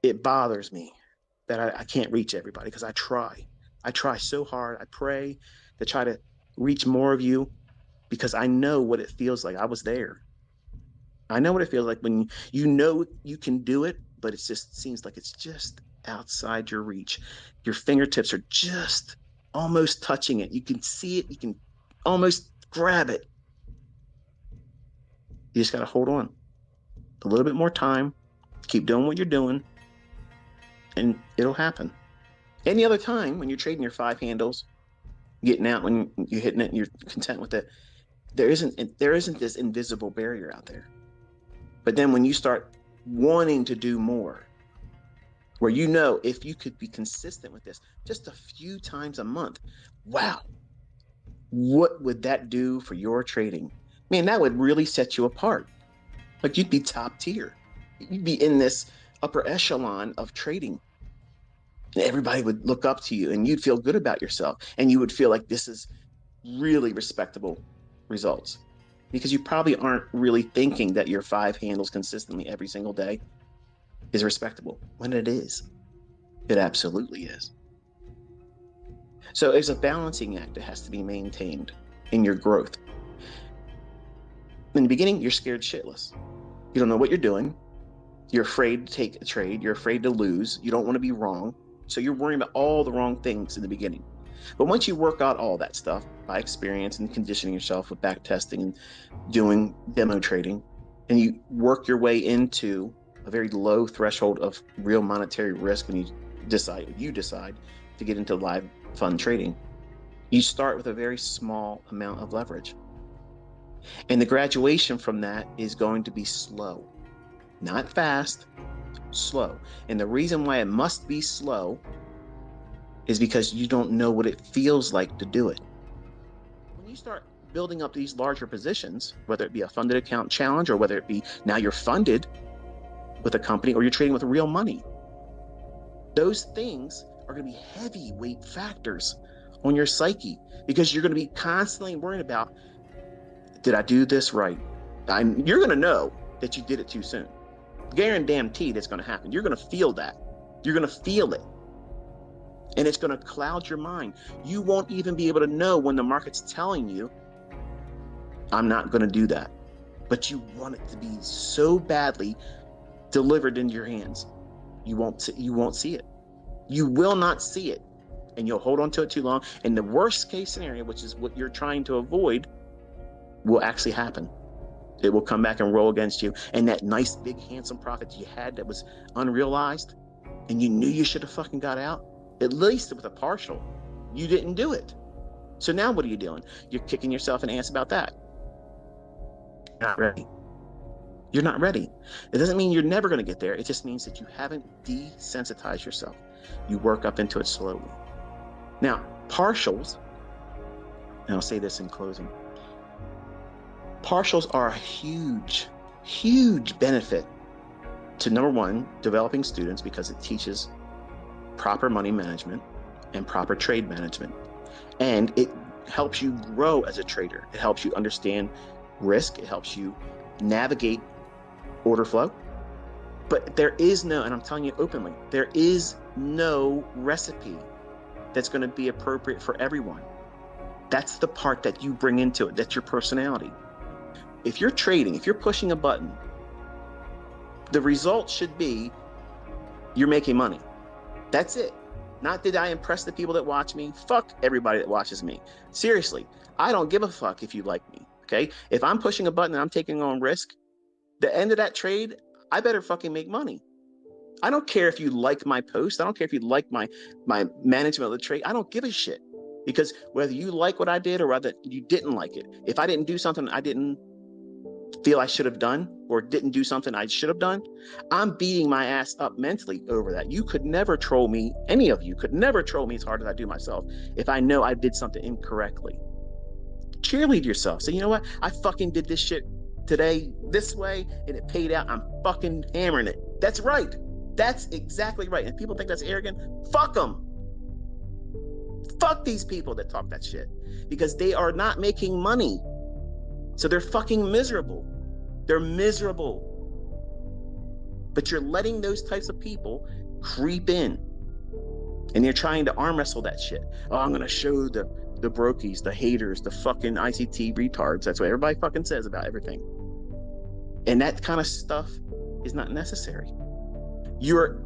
It bothers me that I can't reach everybody because I try. I try so hard. I pray to try to reach more of you because I know what it feels like. I was there. I know what it feels like when you know you can do it, but it just seems like it's just outside your reach. Your fingertips are just almost touching it. You can see it. You can almost grab it. You just got to hold on a little bit more time. Keep doing what you're doing, and it'll happen. Any other time when you're trading your five handles, getting out when you're hitting it, and you're content with it, there isn't this invisible barrier out there. But then when you start wanting to do more, where you know if you could be consistent with this just a few times a month, wow, what would that do for your trading? Man, that would really set you apart. Like you'd be top tier. You'd be in this upper echelon of trading. And everybody would look up to you and you'd feel good about yourself. And you would feel like this is really respectable results because you probably aren't really thinking that your five handles consistently every single day is respectable when it is. It absolutely is. So it's a balancing act that has to be maintained in your growth. In the beginning, you're scared shitless. You don't know what you're doing. You're afraid to take a trade. You're afraid to lose. You don't want to be wrong. So you're worrying about all the wrong things in the beginning. But once you work out all that stuff by experience and conditioning yourself with back testing and doing demo trading, and you work your way into a very low threshold of real monetary risk when you decide to get into live fund trading, you start with a very small amount of leverage. And the graduation from that is going to be slow, not fast, slow. And the reason why it must be slow is because you don't know what it feels like to do it. When you start building up these larger positions, whether it be a funded account challenge or whether it be now you're funded with a company or you're trading with real money, those things are going to be heavyweight factors on your psyche because you're going to be constantly worrying about, did I do this right? You're going to know that you did it too soon. Guaranteed it's going to happen. You're going to feel that. You're going to feel it. And it's going to cloud your mind. You won't even be able to know when the market's telling you, I'm not going to do that. But you want it to be so badly delivered into your hands. You won't see it. You will not see it. And you'll hold on to it too long. And the worst case scenario, which is what you're trying to avoid, will actually happen. It will come back and roll against you. And that nice, big, handsome profit you had that was unrealized and you knew you should have fucking got out, at least with a partial, you didn't do it. So now what are you doing? You're kicking yourself in the ass about that. You're not ready. You're not ready. It doesn't mean you're never going to get there. It just means that you haven't desensitized yourself. You work up into it slowly. Now, partials, and I'll say this in closing, partials are a huge, huge benefit to, number one, developing students because it teaches proper money management and proper trade management. And it helps you grow as a trader. It helps you understand risk. It helps you navigate order flow. But there is no, and I'm telling you openly, there is no recipe that's going to be appropriate for everyone. That's the part that you bring into it. That's your personality. If you're trading, if you're pushing a button, the result should be you're making money. That's it. Not that I impress the people that watch me. Fuck everybody that watches me. Seriously, I don't give a fuck if you like me. Okay? If I'm pushing a button and I'm taking on risk, the end of that trade, I better fucking make money. I don't care if you like my post. I don't care if you like my management of the trade. I don't give a shit. Because whether you like what I did or whether you didn't like it, if I didn't do something I didn't feel I should have done or didn't do something I should have done, I'm beating my ass up mentally over that. You could never troll me. Any of you could never troll me as hard as I do myself if I know I did something incorrectly. Cheerlead yourself. Say, you know what? I fucking did this shit today this way and it paid out. I'm fucking hammering it. That's right. That's exactly right. And people think that's arrogant. Fuck them. Fuck these people that talk that shit because they are not making money. So they're fucking miserable. They're miserable. But you're letting those types of people creep in, and you're trying to arm wrestle that shit. Oh, I'm going to show the brokies, the haters, the fucking ICT retards. That's what everybody fucking says about everything. And that kind of stuff is not necessary. You're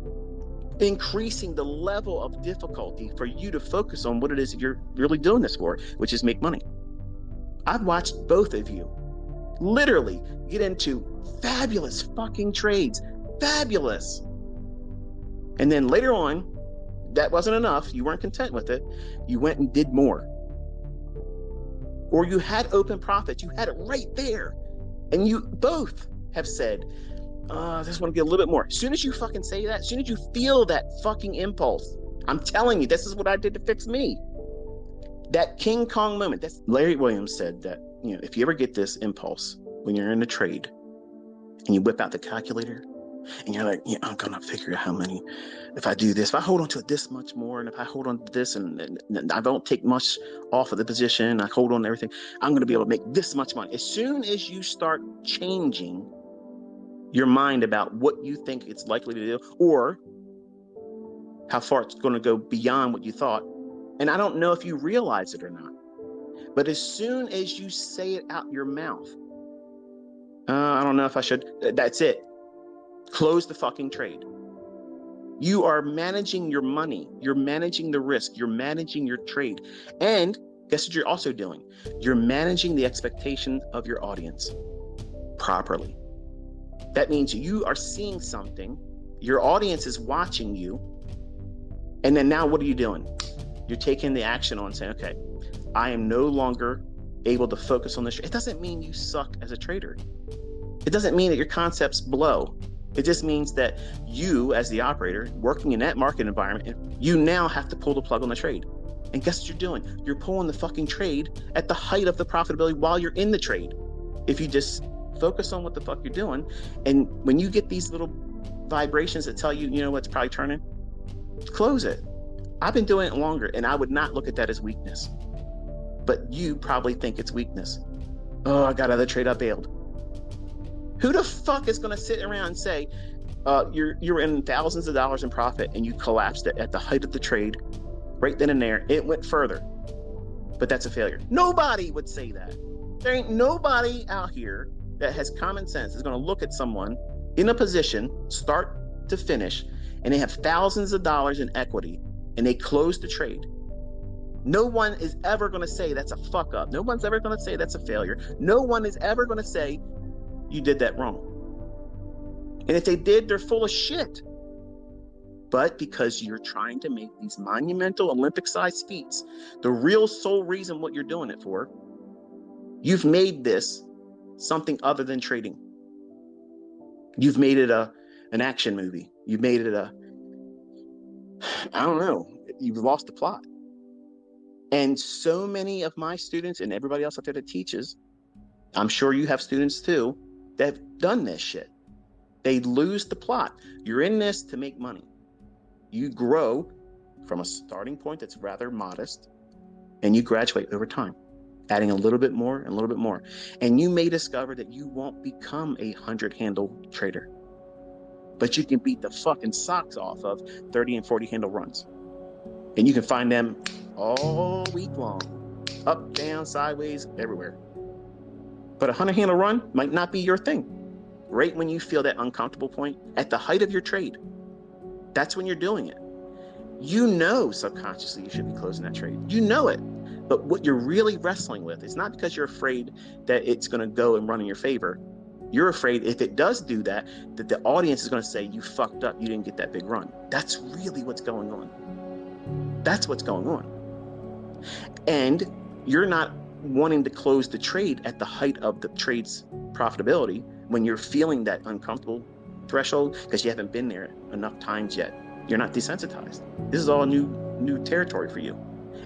increasing the level of difficulty for you to focus on what it is you're really doing this for, which is make money. I've watched both of you literally get into fabulous fucking trades. Fabulous. And then later on, that wasn't enough. You weren't content with it. You went and did more. Or you had open profits. You had it right there. And you both have said, I just want to get a little bit more. As soon as you fucking say that, as soon as you feel that fucking impulse, I'm telling you, this is what I did to fix me. That King Kong moment. That's Larry Williams said that, if you ever get this impulse when you're in a trade and you whip out the calculator and you're like, I'm going to figure out how many, if I do this, if I hold on to it this much more, and if I hold on to this and I don't take much off of the position, I hold on to everything, I'm going to be able to make this much money. As soon as you start changing your mind about what you think it's likely to do or how far it's going to go beyond what you thought, and I don't know if you realize it or not, but as soon as you say it out your mouth, I don't know if I should, that's it. Close the fucking trade. You are managing your money. You're managing the risk. You're managing your trade. And guess what you're also doing? You're managing the expectation of your audience properly. That means you are seeing something. Your audience is watching you. And then now what are you doing? You're taking the action on saying, okay, I am no longer able to focus on this. It doesn't mean you suck as a trader. It doesn't mean that your concepts blow. It just means that you, as the operator, working in that market environment, you now have to pull the plug on the trade. And guess what you're doing? You're pulling the fucking trade at the height of the profitability while you're in the trade. If you just focus on what the fuck you're doing, and when you get these little vibrations that tell you, what's probably turning, close it. I've been doing it longer, and I would not look at that as weakness. But you probably think it's weakness. Oh, I got another trade, I bailed. Who the fuck is going to sit around and say, you're in thousands of dollars in profit and you collapsed it at the height of the trade, right then and there, it went further, but that's a failure? Nobody would say that. There ain't nobody out here that has common sense is going to look at someone in a position, start to finish, and they have thousands of dollars in equity and they close the trade. No one is ever going to say that's a fuck up. No one's ever going to say that's a failure. No one is ever going to say you did that wrong. And if they did, they're full of shit. But because you're trying to make these monumental Olympic-sized feats, the real sole reason what you're doing it for, you've made this something other than trading. You've made it an action movie. You've made it I don't know, you've lost the plot. And so many of my students and everybody else out there that teaches, I'm sure you have students too, that have done this shit. They lose the plot. You're in this to make money. You grow from a starting point that's rather modest, and you graduate over time, adding a little bit more and a little bit more. And you may discover that you won't become a 100-handle trader, but you can beat the fucking socks off of 30 and 40 handle runs. And you can find them all week long, up, down, sideways, everywhere. But a 100-handle run might not be your thing. Right when you feel that uncomfortable point, at the height of your trade, that's when you're doing it. You know subconsciously you should be closing that trade. You know it. But what you're really wrestling with is not because you're afraid that it's going to go and run in your favor. You're afraid if it does do that, that the audience is going to say, you fucked up, you didn't get that big run. That's really what's going on. That's what's going on. And you're not wanting to close the trade at the height of the trade's profitability when you're feeling that uncomfortable threshold because you haven't been there enough times yet. You're not desensitized. This is all new territory for you.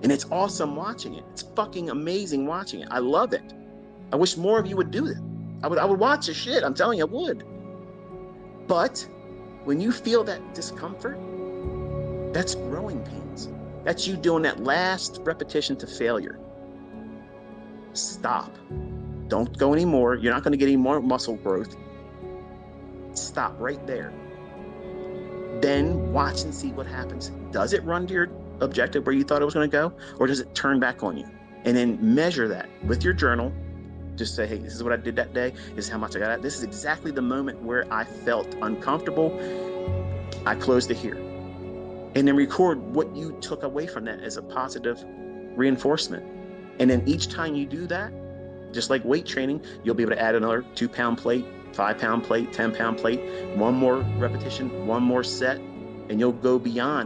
And it's awesome watching it. It's fucking amazing watching it. I love it. I wish more of you would do it. I would watch the shit. I'm telling you, I would. But when you feel that discomfort, that's growing pains. That's you doing that last repetition to failure. Stop. Don't go anymore. You're not going to get any more muscle growth. Stop right there. Then watch and see what happens. Does it run to your objective where you thought it was going to go, or does it turn back on you? And then measure that with your journal. Just say, hey, this is what I did that day. This is how much I got out. This is exactly the moment where I felt uncomfortable. I closed it here. And then record what you took away from that as a positive reinforcement. And then each time you do that, just like weight training, you'll be able to add another 2-pound plate, 5-pound plate, 10-pound plate, one more repetition, one more set, and you'll go beyond.